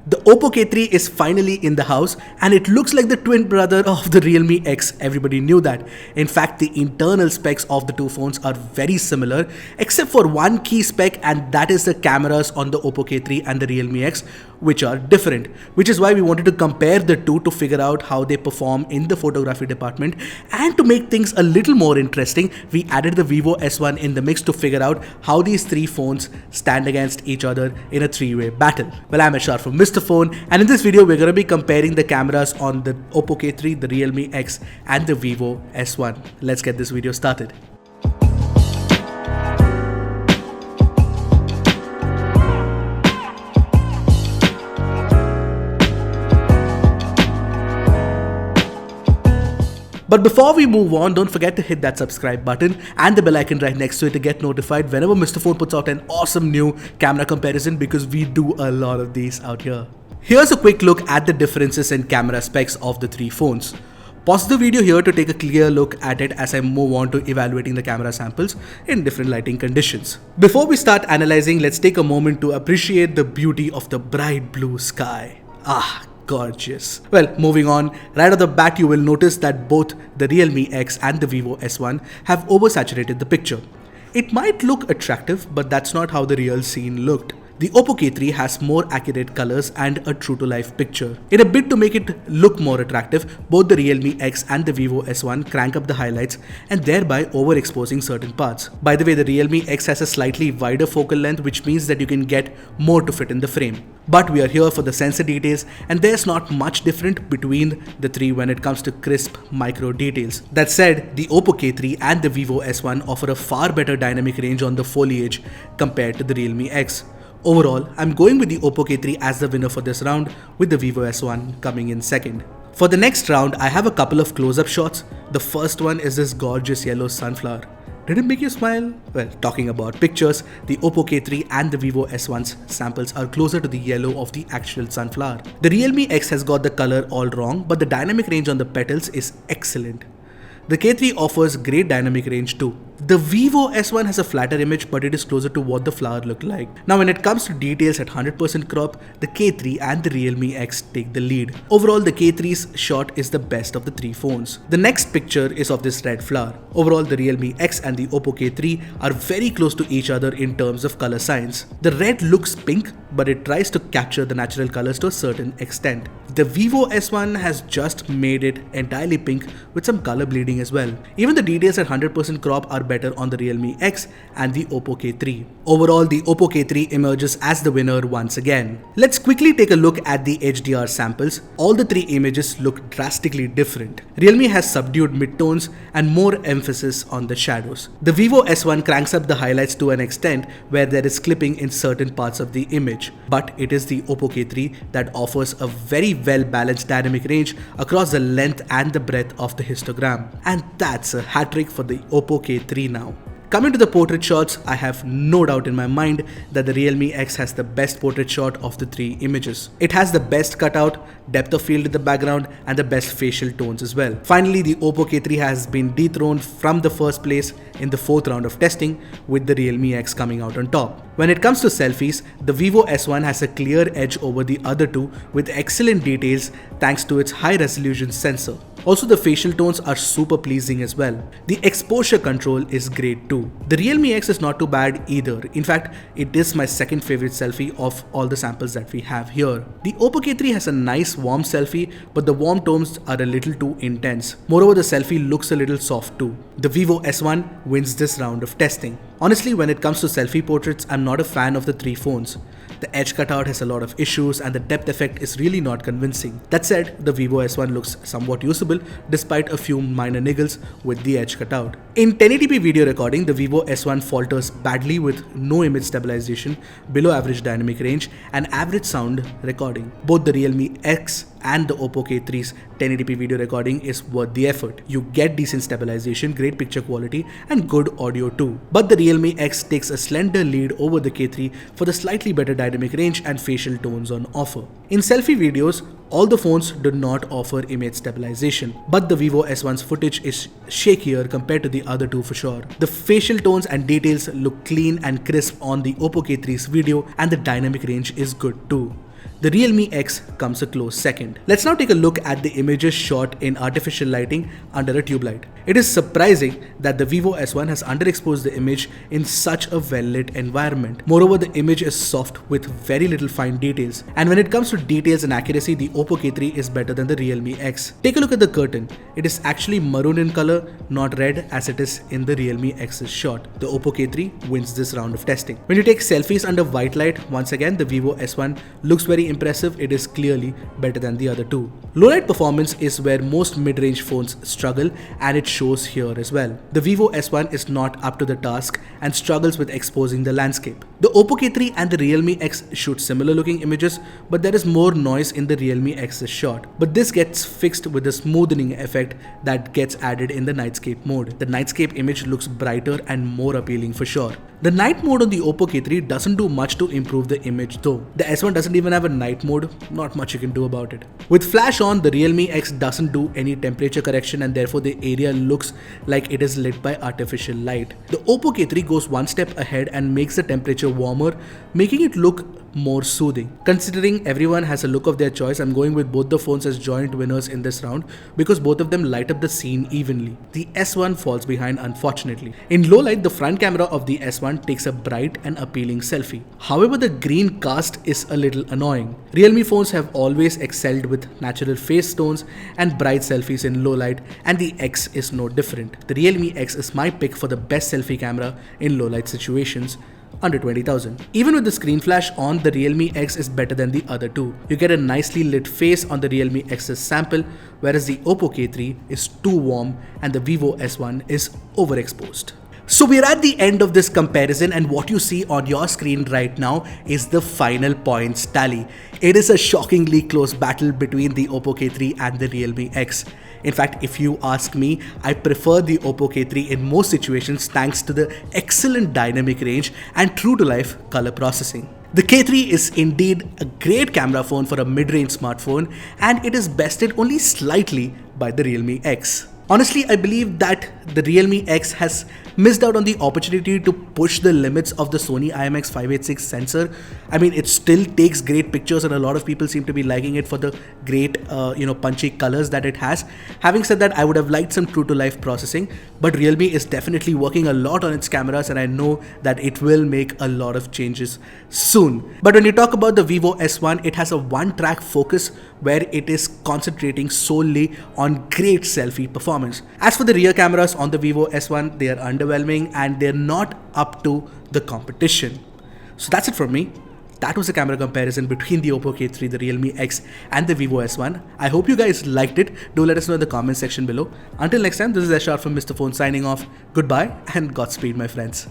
The Oppo K3 is finally in the house and it looks like the twin brother of the Realme X. Everybody knew that. In fact, the internal specs of the two phones are very similar except for one key spec, and that is the cameras on the Oppo K3 and the Realme X, which are different. Which is why we wanted to compare the two to figure out how they perform in the photography department, and to make things a little more interesting, we added the Vivo S1 in the mix to figure out how these three phones stand against each other in a three-way battle. Well, I'm Ershad from Mr. Phone, and in this video we're going to be comparing the cameras on the Oppo K3, the Realme X and the Vivo S1. Let's get this video started. But before we move on, don't forget to hit that subscribe button and the bell icon right next to it to get notified whenever Mr. Phone puts out an awesome new camera comparison, because we do a lot of these out here. Here's a quick look at the differences in camera specs of the three phones. Pause the video here to take a clear look at it as I move on to evaluating the camera samples in different lighting conditions. Before we start analyzing, let's take a moment to appreciate the beauty of the bright blue sky. Gorgeous. Well, moving on, right off the bat you will notice that both the Realme X and the Vivo S1 have oversaturated the picture. It might look attractive, but that's not how the real scene looked. The Oppo K3 has more accurate colors and a true-to-life picture. In a bid to make it look more attractive, both the Realme X and the Vivo S1 crank up the highlights and thereby overexposing certain parts. By the way, the Realme X has a slightly wider focal length, which means that you can get more to fit in the frame. But we are here for the sensor details, and there's not much different between the three when it comes to crisp micro details. That said, the Oppo K3 and the Vivo S1 offer a far better dynamic range on the foliage compared to the Realme X. Overall, I'm going with the Oppo K3 as the winner for this round, with the Vivo S1 coming in second. For the next round, I have a couple of close-up shots. The first one is this gorgeous yellow sunflower. Did it make you smile? Well, talking about pictures, the Oppo K3 and the Vivo S1's samples are closer to the yellow of the actual sunflower. The Realme X has got the color all wrong, but the dynamic range on the petals is excellent. The K3 offers great dynamic range too. The Vivo S1 has a flatter image, but it is closer to what the flower looked like. Now when it comes to details at 100% crop, the K3 and the Realme X take the lead. Overall, the K3's shot is the best of the three phones. The next picture is of this red flower. Overall, the Realme X and the Oppo K3 are very close to each other in terms of color science. The red looks pink, but it tries to capture the natural colors to a certain extent. The Vivo S1 has just made it entirely pink with some color bleeding as well. Even the details at 100% crop are better on the Realme X and the Oppo K3. Overall, the Oppo K3 emerges as the winner once again. Let's quickly take a look at the HDR samples. All the three images look drastically different. Realme has subdued midtones and more emphasis on the shadows. The Vivo S1 cranks up the highlights to an extent where there is clipping in certain parts of the image. But it is the Oppo K3 that offers a very well-balanced dynamic range across the length and the breadth of the histogram. And that's a hat trick for the Oppo K3 now. Coming to the portrait shots, I have no doubt in my mind that the Realme X has the best portrait shot of the three images. It has the best cutout, depth of field in the background, and the best facial tones as well. Finally, the Oppo K3 has been dethroned from the first place in the fourth round of testing, with the Realme X coming out on top. When it comes to selfies, the Vivo S1 has a clear edge over the other two with excellent details thanks to its high resolution sensor. Also, the facial tones are super pleasing as well. The exposure control is great too. The Realme X is not too bad either. In fact, it is my second favorite selfie of all the samples that we have here. The Oppo K3 has a nice warm selfie, but the warm tones are a little too intense. Moreover, the selfie looks a little soft too. The Vivo S1 wins this round of testing. Honestly, when it comes to selfie portraits, I'm not a fan of the three phones. The edge cutout has a lot of issues and the depth effect is really not convincing. That said, the Vivo S1 looks somewhat usable despite a few minor niggles with the edge cutout. In 1080p video recording, the Vivo S1 falters badly with no image stabilization, below average dynamic range, and average sound recording. Both the Realme X and the Oppo K3's 1080p video recording is worth the effort. You get decent stabilization, great picture quality, and good audio too. But the Realme X takes a slender lead over the K3 for the slightly better dynamic range and facial tones on offer. In selfie videos, all the phones do not offer image stabilization, but the Vivo S1's footage is shakier compared to the other two for sure. The facial tones and details look clean and crisp on the Oppo K3's video, and the dynamic range is good too. The Realme X comes a close second. Let's now take a look at the images shot in artificial lighting under a tube light. It is surprising that the Vivo S1 has underexposed the image in such a well-lit environment. Moreover, the image is soft with very little fine details. And when it comes to details and accuracy, the Oppo K3 is better than the Realme X. Take a look at the curtain. It is actually maroon in color, not red as it is in the Realme X's shot. The Oppo K3 wins this round of testing. When you take selfies under white light, once again the Vivo S1 looks very impressive. It is clearly better than the other two. Low light performance is where most mid-range phones struggle, and it shows here as well. The Vivo S1 is not up to the task and struggles with exposing the landscape. The Oppo K3 and the Realme X shoot similar looking images, but there is more noise in the Realme X's shot. But this gets fixed with a smoothing effect that gets added in the nightscape mode. The nightscape image looks brighter and more appealing for sure. The night mode on the Oppo K3 doesn't do much to improve the image though. The S1 doesn't even have a night mode, not much you can do about it. With flash on, the Realme X doesn't do any temperature correction and therefore the area looks like it is lit by artificial light. The Oppo K3 goes one step ahead and makes the temperature warmer, making it look more soothing. Considering everyone has a look of their choice, I'm going with both the phones as joint winners in this round because both of them light up the scene evenly. The S1 falls behind unfortunately. In low light, the front camera of the S1 takes a bright and appealing selfie. However, the green cast is a little annoying. Realme phones have always excelled with natural face tones and bright selfies in low light, and the X is no different. The Realme X is my pick for the best selfie camera in low light situations under 20,000. Even with the screen flash on, the Realme X is better than the other two. You get a nicely lit face on the Realme X's sample, whereas the Oppo K3 is too warm and the Vivo S1 is overexposed. So we're at the end of this comparison, and what you see on your screen right now is the final points tally. It is a shockingly close battle between the Oppo K3 and the Realme X. In fact, if you ask me, I prefer the Oppo K3 in most situations thanks to the excellent dynamic range and true-to-life color processing. The K3 is indeed a great camera phone for a mid-range smartphone, and it is bested only slightly by the Realme X. Honestly, I believe that the Realme X has missed out on the opportunity to push the limits of the Sony IMX586 sensor. I mean, it still takes great pictures and a lot of people seem to be liking it for the great, punchy colors that it has. Having said that, I would have liked some true-to-life processing, but Realme is definitely working a lot on its cameras and I know that it will make a lot of changes soon. But when you talk about the Vivo S1, it has a one-track focus where it is concentrating solely on great selfie performance. As for the rear cameras on the Vivo S1, they are underwhelming and they're not up to the competition. So that's it from me. That was a camera comparison between the Oppo K3, the Realme X and the Vivo S1. I hope you guys liked it. Do let us know in the comment section below. Until next time, this is Ershad from Mr. Phone signing off. Goodbye and Godspeed, my friends.